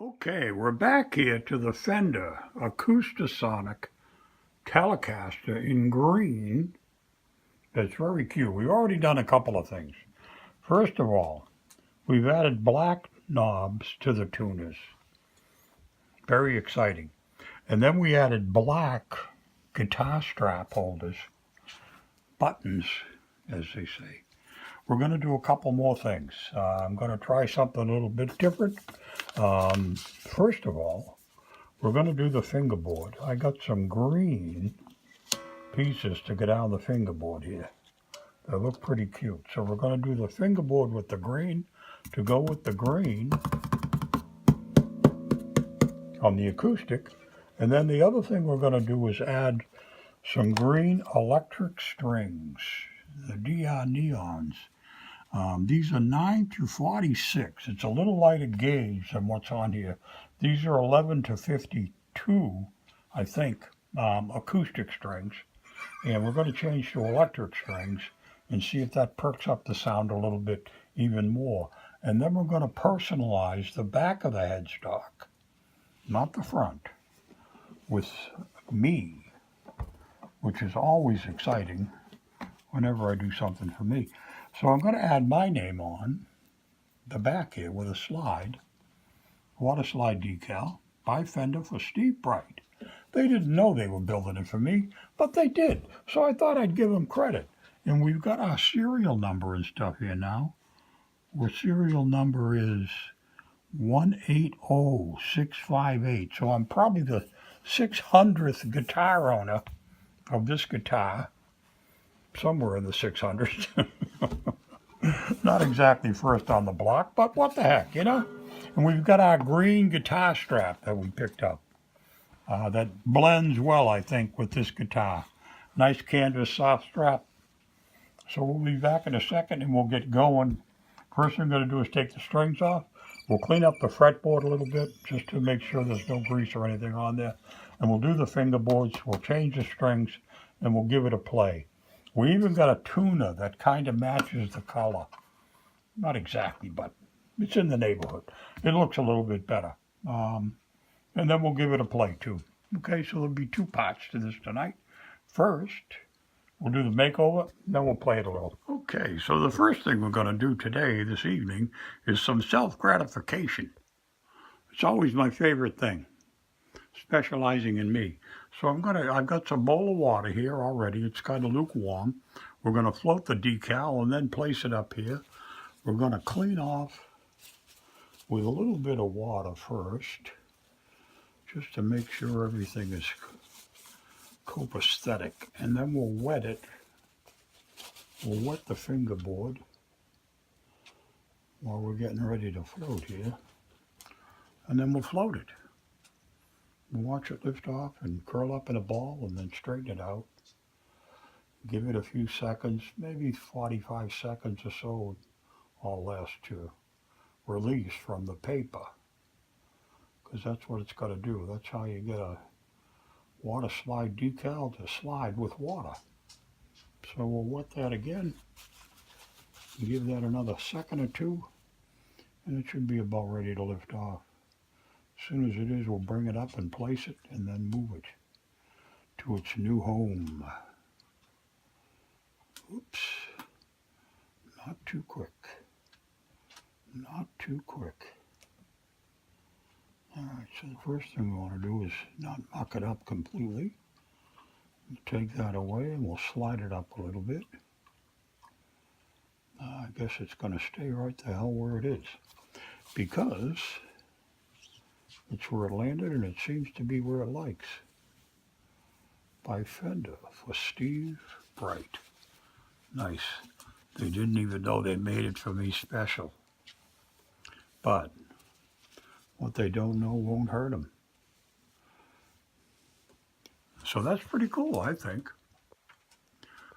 Okay, we're back here to the Fender Acoustasonic Telecaster in green. That's very cute. We've already done a couple of things. First of all, we've added black knobs to the tuners. Very exciting. And then we added black guitar strap holders, buttons, as they say. We're going to do a couple more things. I'm going to try something a little bit different. First of all, we're going to do the fingerboard. I got some green pieces to go down the fingerboard here. They look pretty cute. So we're going to do the fingerboard with the green to go with the green on the acoustic. And then the other thing we're going to do is add some green electric strings, the DR Neons. These are 9 to 46. It's a little lighter gauge than what's on here. These are 11 to 52, I think, acoustic strings. And we're going to change to electric strings and see if that perks up the sound a little bit even more. And then we're going to personalize the back of the headstock, not the front, with me, which is always exciting whenever I do something for me. So I'm going to add my name on the back here with a slide, water slide decal by Fender for Steve Bright. They didn't know they were building it for me, but they did. So I thought I'd give them credit. And we've got our serial number and stuff here now. Our serial number is 180658. So I'm probably the 600th guitar owner of this guitar, somewhere in the 600s. Not exactly first on the block, but what the heck, you know? And we've got our green guitar strap that we picked up. That blends well, I think, with this guitar. Nice canvas soft strap. So we'll be back in a second and we'll get going. First thing I'm going to do is take the strings off. We'll clean up the fretboard a little bit just to make sure there's no grease or anything on there. And we'll do the fingerboards, we'll change the strings, and we'll give it a play. We even got a tuner that kind of matches the color. Not exactly, but it's in the neighborhood. It looks a little bit better. And then we'll give it a play too. Okay, so there'll be two parts to this tonight. First, we'll do the makeover, then we'll play it a little. Okay, so the first thing we're going to do today, this evening, is some self-gratification. It's always my favorite thing, specializing in me. So I've got some bowl of water here already. It's kind of lukewarm. We're going to float the decal and then place it up here. We're going to clean off with a little bit of water first, just to make sure everything is copacetic. And then we'll wet it. We'll wet the fingerboard while we're getting ready to float here. And then we'll float it. We'll watch it lift off and curl up in a ball and then straighten it out. Give it a few seconds, maybe 45 seconds or so, or less, to release from the paper. Because that's what it's got to do. That's how you get a water slide decal to slide with water. So we'll wet that again. Give that another second or two. And it should be about ready to lift off. As soon as it is, we'll bring it up and place it and then move it to its new home. Oops. Not too quick. Not too quick. All right, so the first thing we want to do is not muck it up completely. We'll take that away and we'll slide it up a little bit. I guess it's going to stay right the hell where it is, because it's where it landed and it seems to be where it likes. By Fender for Steve Bright. Nice. They didn't even know they made it for me special. But what they don't know won't hurt them. So that's pretty cool, I think.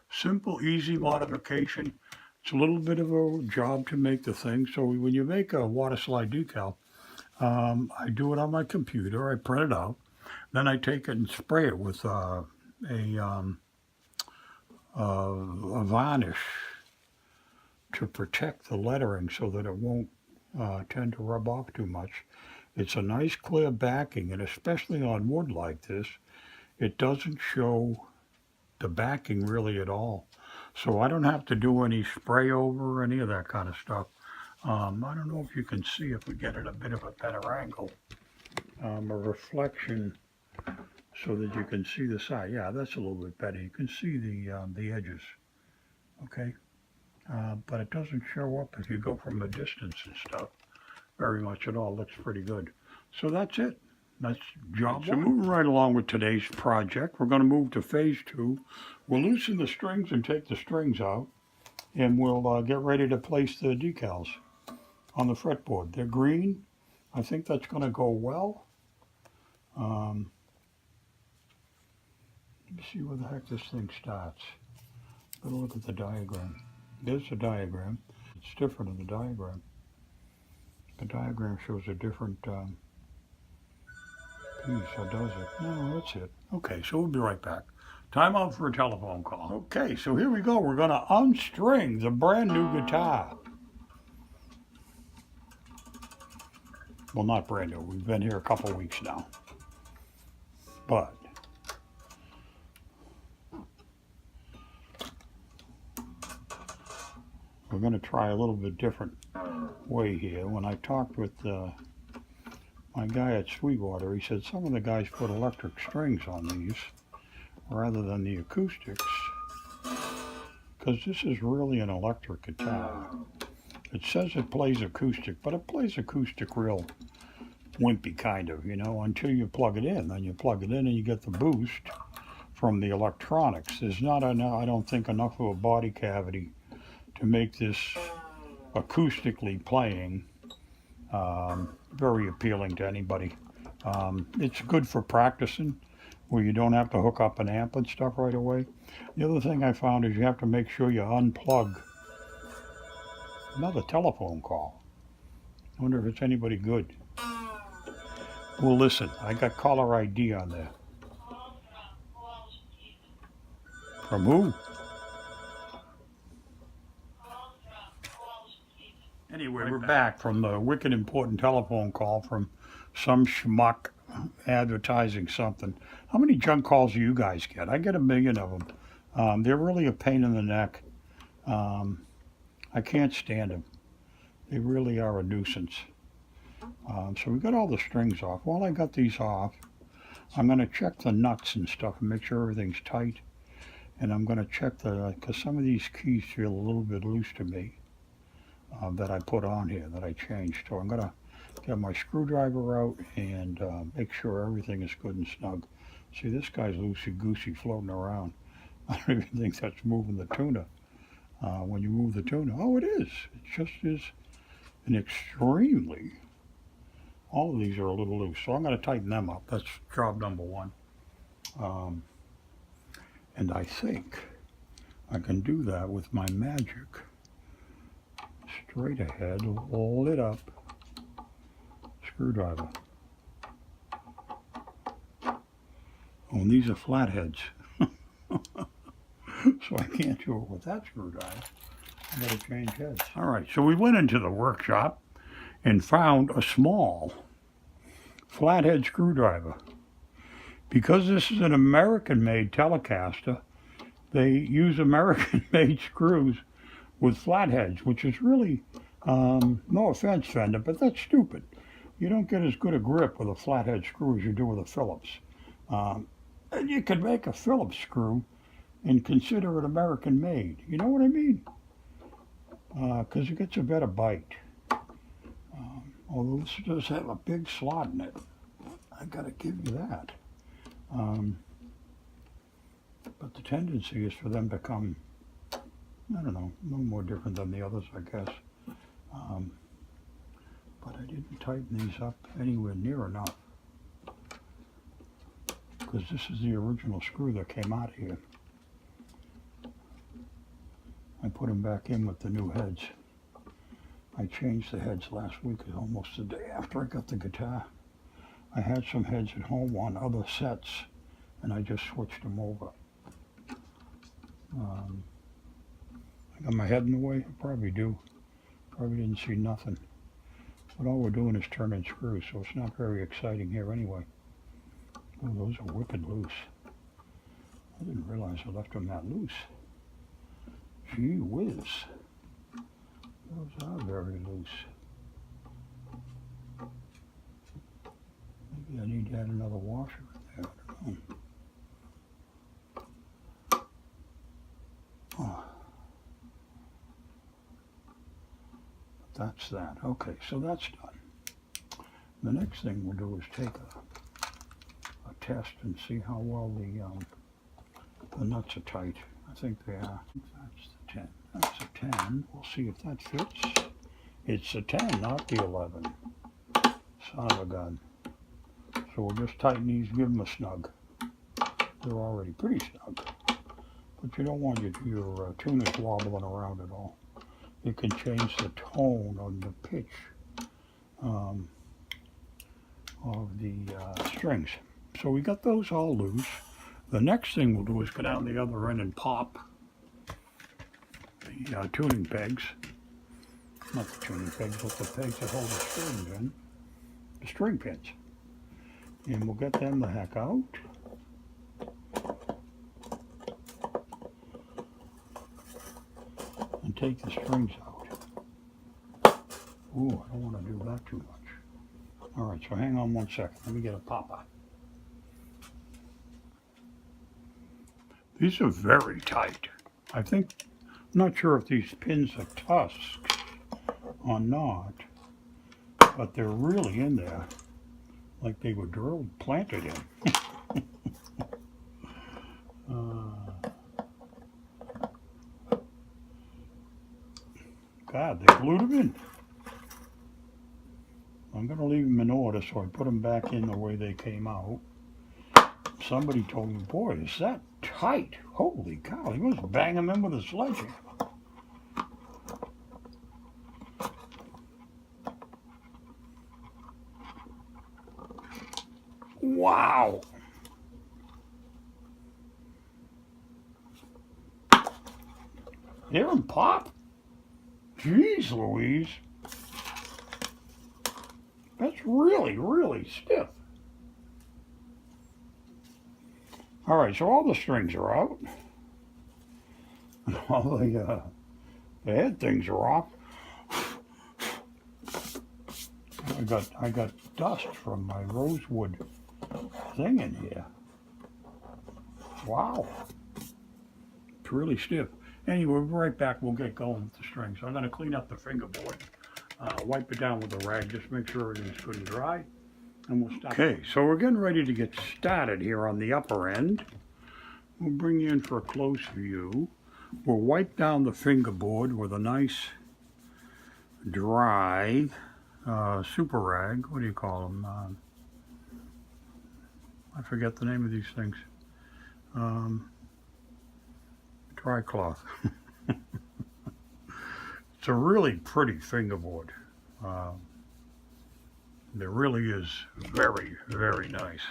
Simple, easy modification. It's a little bit of a job to make the thing. So when you make a water slide decal, I do it on my computer. I print it out. Then I take it and spray it with a varnish to protect the lettering so that it won't tend to rub off too much. It's a nice clear backing, and especially on wood like this, it doesn't show the backing really at all. So I don't have to do any spray over or any of that kind of stuff. I don't know if you can see, if we get it a bit of a better angle, a reflection so that you can see the side. Yeah, that's a little bit better. You can see the edges, okay? But it doesn't show up if you go from a distance and stuff very much at all. Looks pretty good. So that's it. That's job one. So moving right along with today's project, we're going to move to phase 2. We'll loosen the strings and take the strings out, and we'll get ready to place the decals on the fretboard. They're green. I think that's going to go well. Let me see where the heck this thing starts. Better look at the diagram. There's the diagram. It's different in the diagram. The diagram shows a different piece, or does it? No, that's it. Okay, so we'll be right back. Time out for a telephone call. Okay, so here we go. We're going to unstring the brand new guitar. Well, not brand new. We've been here a couple weeks now. But we're going to try a little bit different way here. When I talked with my guy at Sweetwater, he said some of the guys put electric strings on these rather than the acoustics, because this is really an electric guitar. It says it plays acoustic, but it plays acoustic real wimpy kind of, you know, until you plug it in. Then you plug it in and you get the boost from the electronics. There's not, I don't think, enough of a body cavity to make this acoustically playing very appealing to anybody. It's good for practicing, where you don't have to hook up an amp and stuff right away. The other thing I found is you have to make sure you unplug. Another telephone call. I wonder if it's anybody good. Well, listen, I got caller ID on there. From who? Anyway, we're back from the wicked important telephone call from some schmuck advertising something. How many junk calls do you guys get? I get 1 million of them. They're really a pain in the neck. I can't stand them. They really are a nuisance. So we got all the strings off. While I got these off, I'm going to check the nuts and stuff and make sure everything's tight. And I'm going to check because some of these keys feel a little bit loose to me. That I put on here, that I changed. So I'm going to get my screwdriver out and make sure everything is good and snug. See, this guy's loosey-goosey floating around. I don't even think that's moving the tuner. When you move the tuner, oh, it is. It just is an extremely, all of these are a little loose. So I'm going to tighten them up. That's job number 1. And I think I can do that with my magic straight ahead, lit up screwdriver. Oh, and these are flatheads. So I can't do it with that screwdriver. I gotta change heads. All right, so we went into the workshop and found a small flathead screwdriver. Because this is an American-made Telecaster, they use American-made screws with flatheads, which is really, no offense, Fender, but that's stupid. You don't get as good a grip with a flathead screw as you do with a Phillips. And you could make a Phillips screw and consider it American-made. You know what I mean? Because it gets a better bite. Although this does have a big slot in it. I gotta give you that. But the tendency is for them to come, I don't know, no more different than the others, I guess. But I didn't tighten these up anywhere near enough, because this is the original screw that came out of here. I put them back in with the new heads. I changed the heads last week, almost the day after I got the guitar. I had some heads at home on other sets, and I just switched them over. I got my head in the way? I probably do. Probably didn't see nothing. But all we're doing is turning screws, so it's not very exciting here anyway. Oh, those are whipping loose. I didn't realize I left them that loose. Gee whiz. Those are very loose. Maybe I need to add another washer in there. I don't know. Oh. That's that. Okay, so that's done. The next thing we'll do is take a test and see how well the nuts are tight. I think they are. That's the 10. That's a 10. We'll see if that fits. It's a 10, not the 11. Son of a gun. So we'll just tighten these, give them a snug. They're already pretty snug. But you don't want your tuners wobbling around at all. It can change the tone or the pitch of the strings. So we got those all loose. The next thing we'll do is go down the other end and pop the tuning pegs. Not the tuning pegs, but the pegs that hold the strings in. The string pins. And we'll get them the heck out. And take the strings out. Ooh, I don't want to do that too much. Alright, so hang on 1 second. Let me get a popper. These are very tight. I'm not sure if these pins are tusks or not, but they're really in there. Like they were drilled, planted in. God, they glued them in. I'm going to leave them in order, so I put them back in the way they came out. Somebody told me, boy, is that tight. Holy cow, he was banging them with a sledgehammer. Wow. Hear them pop? Jeez Louise. That's really, really stiff. All right, so all the strings are out. All the head things are off. I got dust from my rosewood thing in here. Wow. It's really stiff. Anyway, we'll be right back. We'll get going with the strings. So I'm going to clean up the fingerboard. Wipe it down with a rag. Just make sure everything's good and dry. And we'll stop. Okay, so we're getting ready to get started here on the upper end. We'll bring you in for a close view. We'll wipe down the fingerboard with a nice dry super rag. What do you call them? I forget the name of these things. Dry cloth. It's a really pretty fingerboard. It really is very, very nice.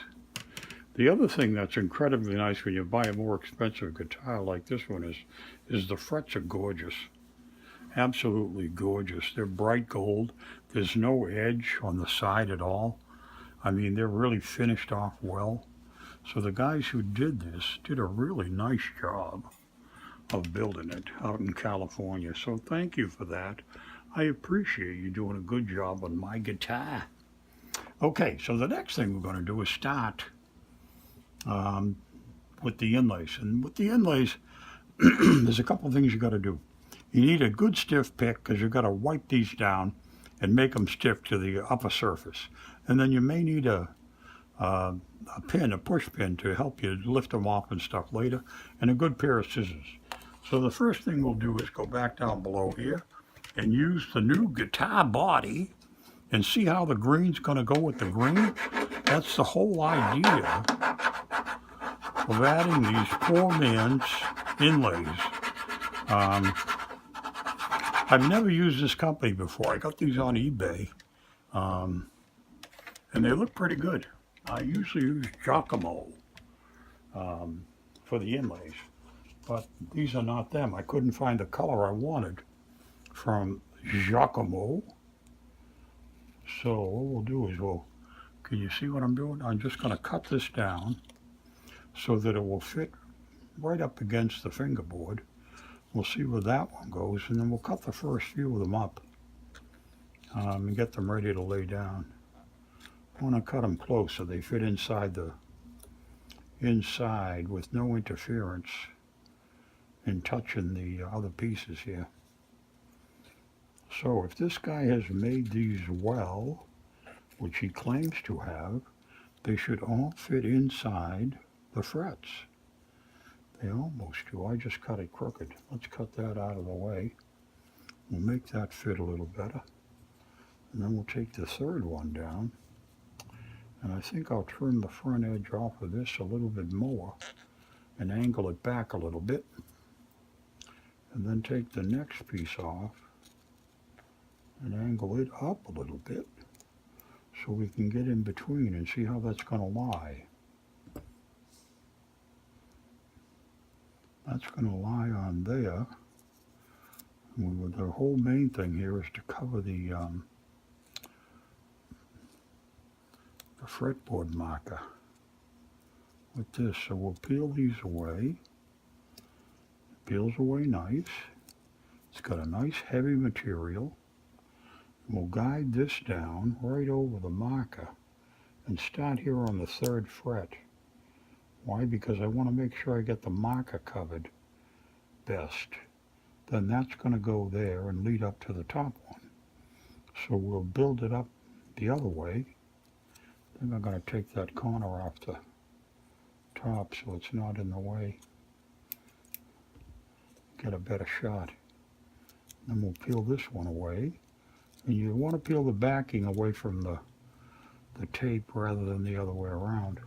The other thing that's incredibly nice when you buy a more expensive guitar like this one is the frets are gorgeous. Absolutely gorgeous. They're bright gold. There's no edge on the side at all. I mean, they're really finished off well. So the guys who did this did a really nice job of building it out in California. So thank you for that. I appreciate you doing a good job on my guitar. Okay, so the next thing we're going to do is start with the inlays. And with the inlays, there's a couple things you got to do. You need a good stiff pick because you've got to wipe these down and make them stiff to the upper surface. And then you may need a pin, a push pin, to help you lift them off and stuff later, and a good pair of scissors. So the first thing we'll do is go back down below here and use the new guitar body and see how the green's going to go with the green. That's the whole idea of adding these poor man's inlays. I've never used this company before. I got these on eBay, and they look pretty good. I usually use Giacomo for the inlays, but these are not them. I couldn't find the color I wanted from Giacomo, So what we'll do is can you see what I'm doing? I'm just going to cut this down so that it will fit right up against the fingerboard. We'll see where that one goes, and then we'll cut the first few of them up and get them ready to lay down. I want to cut them close so they fit inside with no interference in touching the other pieces here. So if this guy has made these well, which he claims to have, they should all fit inside the frets. They almost do. I just cut it crooked. Let's cut that out of the way. We'll make that fit a little better. And then we'll take the third one down. And I think I'll trim the front edge off of this a little bit more and angle it back a little bit. And then take the next piece off and angle it up a little bit so we can get in between and see how that's going to lie. That's going to lie on there. The whole main thing here is to cover the fretboard marker with this. So we'll peel these away. Peels away nice. It's got a nice heavy material. We'll guide this down right over the marker and start here on the 3rd fret. Why? Because I want to make sure I get the marker covered best. Then that's going to go there and lead up to the top one. So we'll build it up the other way. Then I'm going to take that corner off the top so it's not in the way. Get a better shot. Then we'll peel this one away. And you want to peel the backing away from the tape rather than the other way around.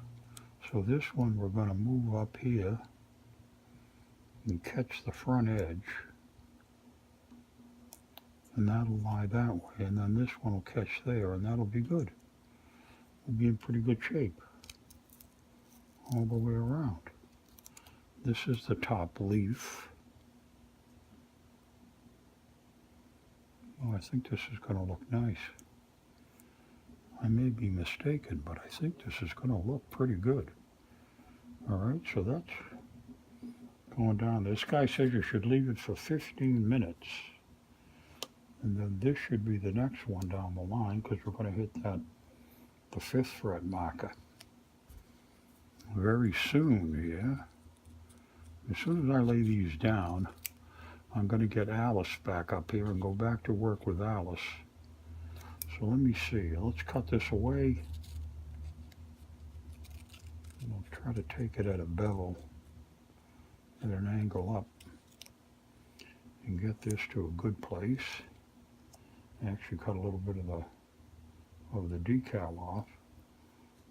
So this one we're going to move up here and catch the front edge. And that'll lie that way. And then this one will catch there, and that'll be good. We'll be in pretty good shape all the way around. This is the top leaf. Oh, I think this is going to look nice. I may be mistaken, but I think this is going to look pretty good. All right, so that's going down. This guy says you should leave it for 15 minutes. And then this should be the next one down the line because we're going to hit the 5th fret marker very soon here. As soon as I lay these down, I'm going to get Alice back up here and go back to work with Alice. So let me see. Let's cut this away. And I'll try to take it at a bevel, at an angle up, and get this to a good place. Actually cut a little bit of the decal off,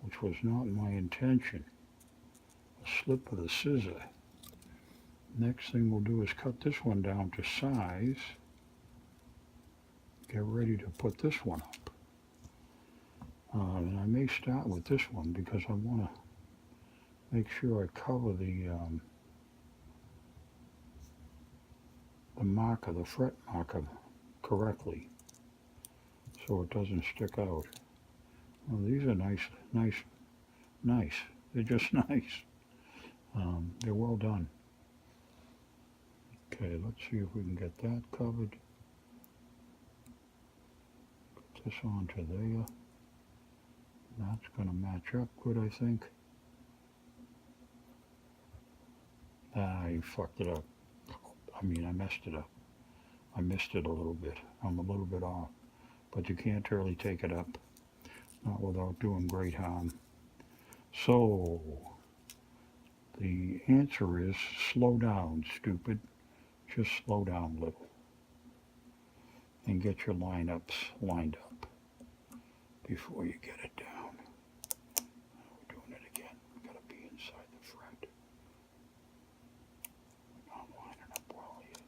which was not my intention. A slip of the scissor. Next thing we'll do is cut this one down to size. Get ready to put this one up. And I may start with this one because I want to make sure I cover the marker, the fret marker, correctly, so it doesn't stick out. Well, these are nice. They're just nice. They're well done. Okay, let's see if we can get that covered. Put this onto there. That's going to match up good, I think. I fucked it up. I messed it up. I missed it a little bit. I'm a little bit off. But you can't really take it up. Not without doing great harm. So, the answer is slow down, stupid. Just slow down a little. And get your lineups lined up before you get it down. We're doing it again. We've got to be inside the fret. Not lining up well here.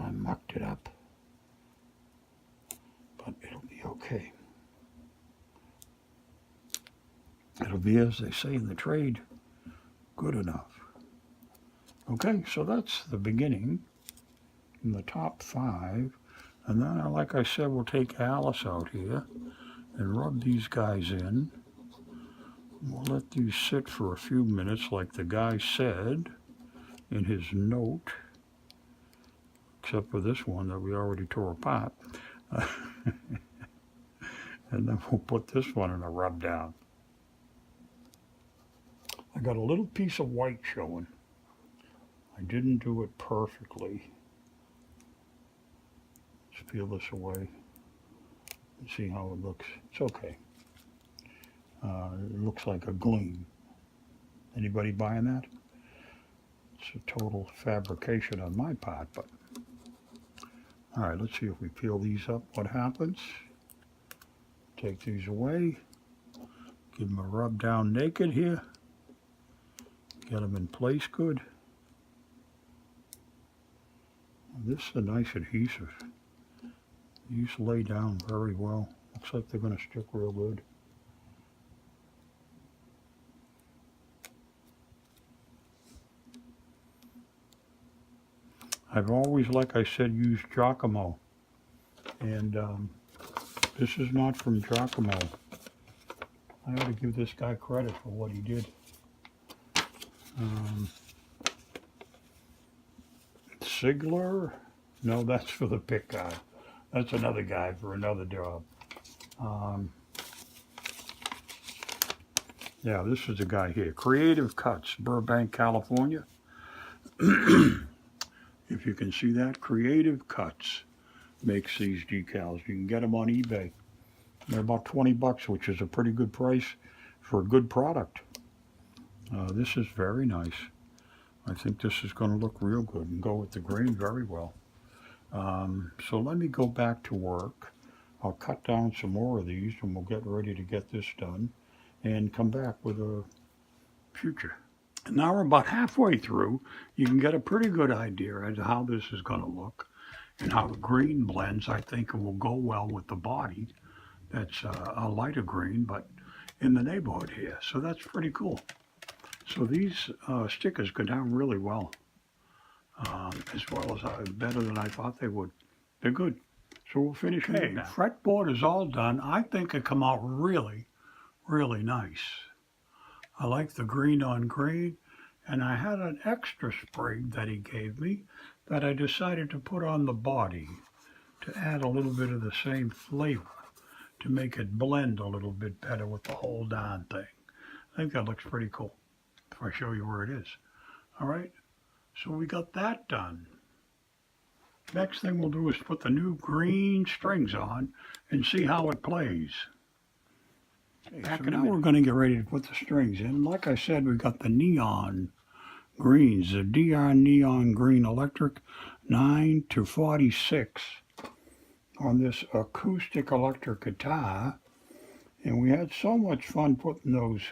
I mucked it up. But it'll be okay. It'll be, as they say in the trade, good enough. Okay, so that's the beginning. In the top 5, And then, like I said, we'll take Alice out here and rub these guys in. We'll let these sit for a few minutes like the guy said in his note, except for this one that we already tore apart. And then we'll put this one in a rub down. I got a little piece of white showing. I didn't do it perfectly. Let's peel this away and see how it looks. It's okay. It looks like a gleam. Anybody buying that? It's a total fabrication on my part, but all right, let's see if we peel these up, what happens. Take these away, give them a rub down naked here, get them in place good. This is a nice adhesive. These lay down very well. Looks like they're going to stick real good. I've always, like I said, used Giacomo, and this is not from Giacomo. I ought to give this guy credit for what he did. Sigler? No, that's for the pick guy. That's another guy for another job. Yeah, this is the guy here. Creative Cuts, Burbank, California. If you can see that, Creative Cuts makes these decals. You can get them on eBay. They're about 20 bucks, which is a pretty good price for a good product. This is very nice. I think this is going to look real good and go with the grain very well. So let me go back to work. I'll cut down some more of these and we'll get ready to get this done and come back with a future. Now we're about halfway through. You can get a pretty good idea as to how this is going to look and how the green blends. I think it will go well with the body. That's a lighter green, but in the neighborhood here. So that's pretty cool. So these stickers go down really well, as well as better than I thought they would. They're good. So we'll finish it. Hey, fretboard is all done. I think it come out really, really nice. I like the green on green, and I had an extra sprig that he gave me that I decided to put on the body to add a little bit of the same flavor to make it blend a little bit better with the whole darn thing. I think that looks pretty cool if I show you where it is. All right, so we got that done. Next thing we'll do is put the new green strings on and see how it plays. So now we're going to get ready to put the strings in. Like I said, we got the neon greens, the DR Neon Green Electric 9 to 46 on this acoustic electric guitar. And we had so much fun putting those,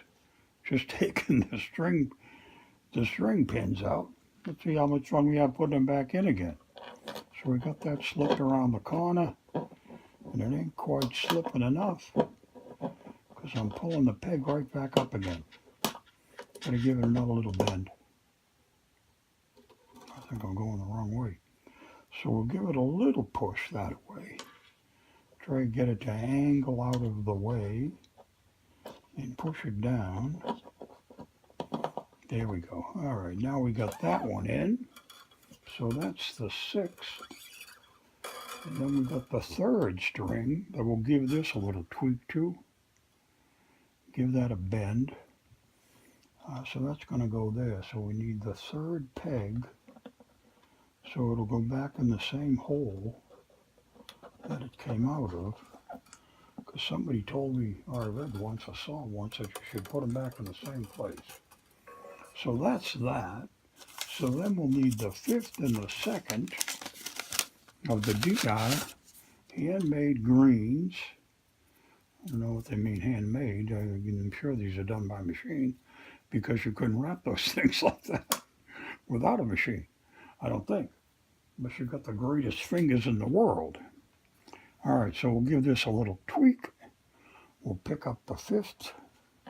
just taking the string pins out. Let's see how much fun we have putting them back in again. So we got that slipped around the corner, and it ain't quite slipping enough because I'm pulling the peg right back up again. Gotta give it another little bend. I think I'm going the wrong way. So we'll give it a little push that way. Try to get it to angle out of the way and push it down. There we go. All right, now we got that one in. So that's the 6. And then we got the 3rd string that will give this a little tweak to. Give that a bend. So that's going to go there. So we need the 3rd peg. So it'll go back in the same hole that it came out of. Because somebody told me, or I read once, I saw once, that you should put them back in the same place. So that's that. So then we'll need the 5th and the 2nd of the DR handmade greens. I don't know what they mean handmade. I'm sure these are done by machine because you couldn't wrap those things like that without a machine, I don't think. Unless you've got the greatest fingers in the world. All right, so we'll give this a little tweak. We'll pick up the 5th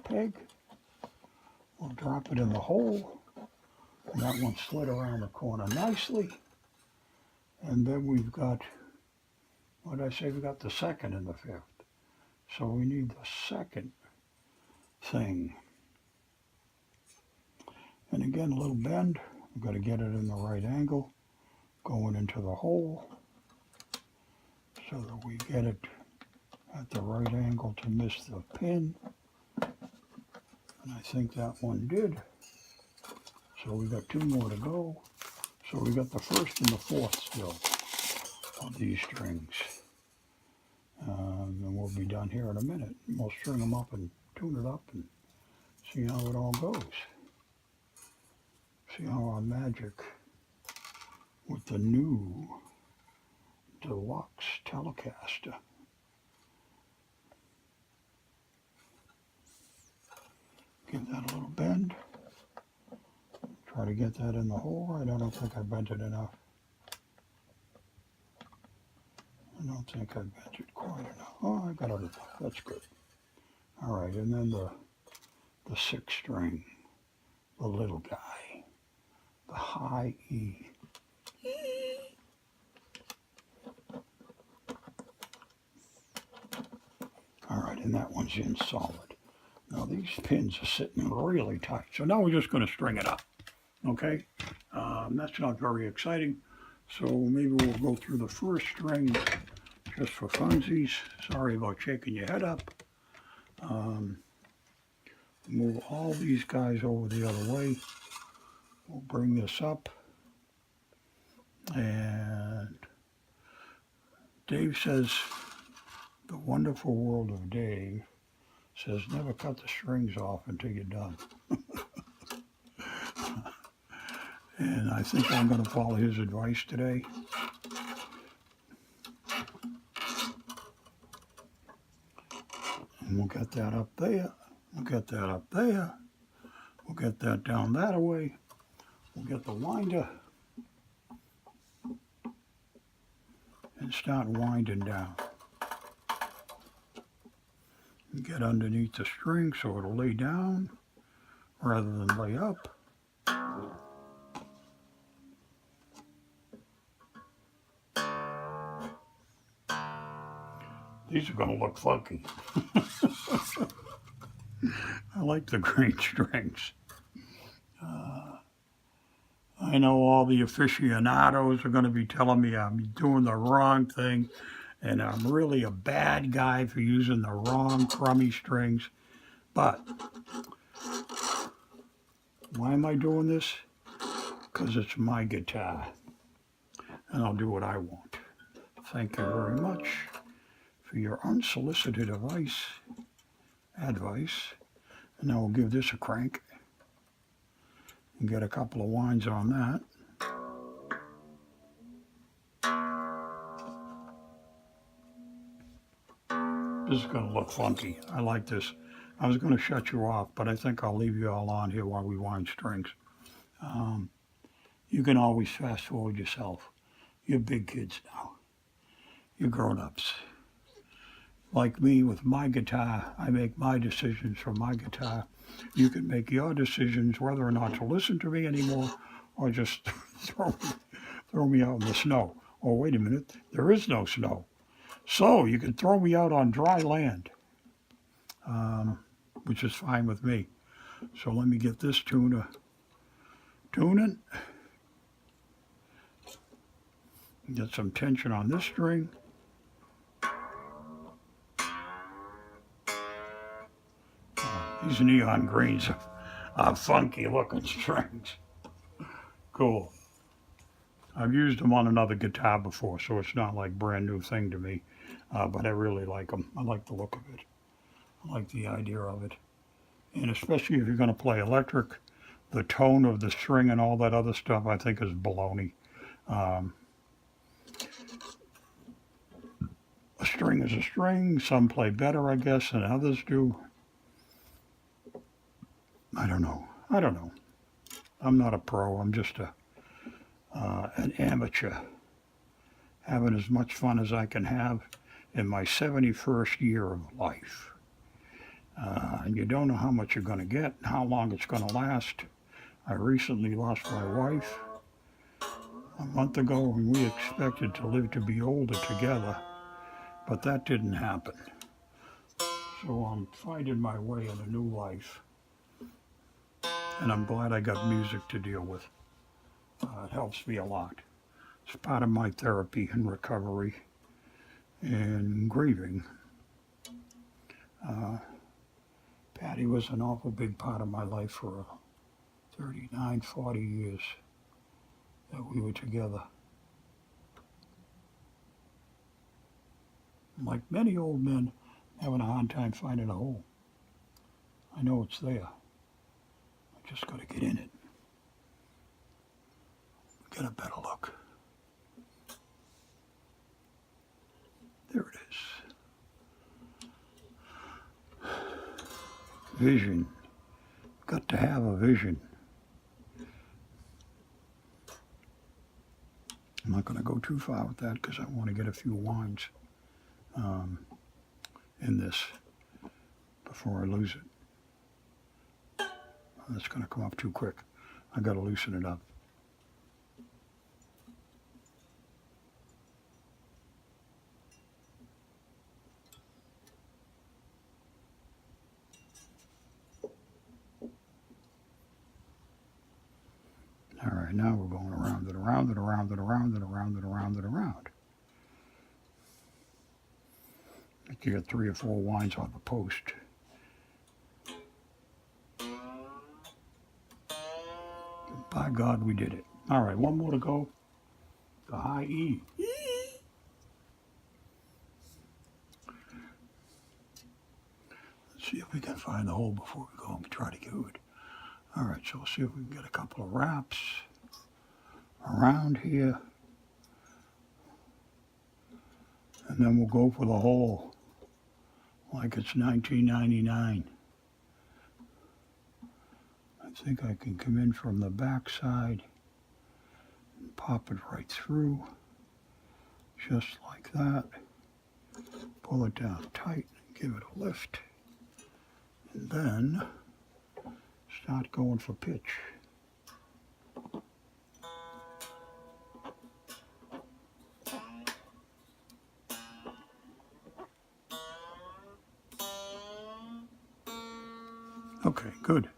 peg. We'll drop it in the hole. And that one slid around the corner nicely. And then we've got what did I say? We got the second and the fifth. So we need the second thing. And again, a little bend. We've got to get it in the right angle, going into the hole, so that we get it at the right angle to miss the pin. And I think that one did. So we got two more to go. So we got the first and the fourth still of these strings. And we'll be done here in a minute. We'll string them up and tune it up and see how it all goes. See how our magic with the new deluxe Telecaster. Give that a little bend. Try to get that in the hole right. I don't think I bent it enough. I don't think I bent it quite enough. Oh, I got it. That's good. All right, and then the sixth string, the little guy, the high E. All right, and that one's in solid. Now these pins are sitting really tight. So now we're just going to string it up. Okay, that's not very exciting. So maybe we'll go through the first string just for funsies. Sorry about shaking your head up. Move all these guys over the other way. We'll bring this up. And Dave says, the wonderful world of Dave says, never cut the strings off until you're done. And I think I'm going to follow his advice today. And we'll get that up there. We'll get that up there. We'll get that down that way. We'll get the winder and start winding down. And get underneath the string so it'll lay down rather than lay up. These are going to look funky. I like the green strings. I know all the aficionados are going to be telling me I'm doing the wrong thing and I'm really a bad guy for using the wrong crummy strings. But why am I doing this? Because it's my guitar and I'll do what I want. Thank you very much for your unsolicited advice. And now we'll give this a crank and get a couple of winds on that. This is going to look funky. I like this. I was going to shut you off, but I think I'll leave you all on here while we wind strings. You can always fast forward yourself. You're big kids now. You're grown-ups. Like me with my guitar, I make my decisions from my guitar. You can make your decisions whether or not to listen to me anymore or just throw me out in the snow. Oh, wait a minute, there is no snow. So you can throw me out on dry land, which is fine with me. So let me get this tuning. Get some tension on this string. These neon greens are funky looking strings. Cool. I've used them on another guitar before, so it's not like brand new thing to me. But I really like them. I like the look of it. I like the idea of it. And especially if you're going to play electric, the tone of the string and all that other stuff I think is baloney. A string is a string. Some play better, I guess, than others do. I don't know. I'm not a pro. I'm just an amateur, having as much fun as I can have in my 71st year of life. And you don't know how much you're going to get, how long it's going to last. I recently lost my wife a month ago, and we expected to live to be older together. but that didn't happen. So I'm finding my way in a new life, and I'm glad I got music to deal with. It helps me a lot. It's part of my therapy and recovery and grieving. Patty was an awful big part of my life for 39, 40 years that we were together. Like many old men, having a hard time finding a hole. I know it's there. I just got to get in it. Get a better look. There it is. Vision. Got to have a vision. I'm not going to go too far with that because I want to get a few winds in this before I lose it. That's going to come up too quick. I got to loosen it up. All right, now we're going around and around and around and around and around and around and around. I think you get 3 or 4 winds on the post. By God, we did it. All right, one more to go. The high E. Let's see if we can find the hole before we go and try to do it. All right, so we'll see if we can get a couple of wraps around here. And then we'll go for the hole like it's 1999. I think I can come in from the back side and pop it right through, just like that. Pull it down tight, give it a lift, and then start going for pitch. Okay, good.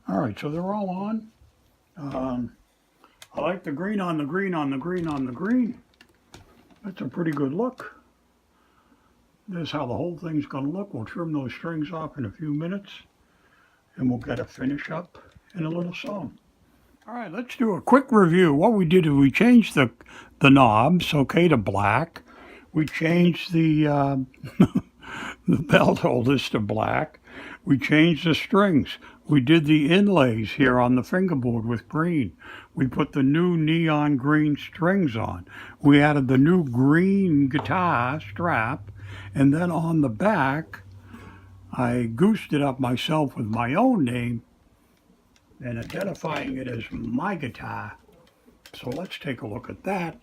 All right, so they're all on. I like the green on the green on the green on the green. That's a pretty good look. This is how the whole thing's going to look. We'll trim those strings off in a few minutes, and we'll get a finish up in a little song. All right, let's do a quick review. What we did is we changed the knobs, okay, to black. We changed the the belt holders to black. We changed the strings. We did the inlays here on the fingerboard with green. We put the new neon green strings on. We added the new green guitar strap. And then on the back, I goosed it up myself with my own name and identifying it as my guitar. So let's take a look at that,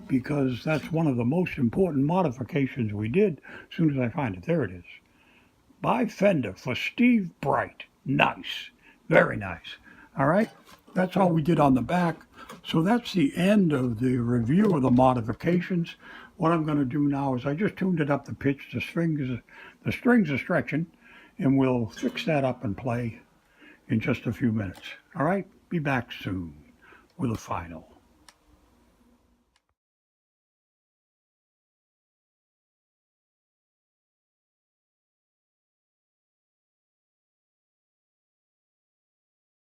because that's one of the most important modifications we did as soon as I find it. There it is. By Fender for Steve Bright. Nice. Very nice. All right. That's all we did on the back. So that's the end of the review of the modifications. What I'm going to do now is I just tuned it up the pitch. The strings are stretching, and we'll fix that up and play in just a few minutes. All right. Be back soon with a final.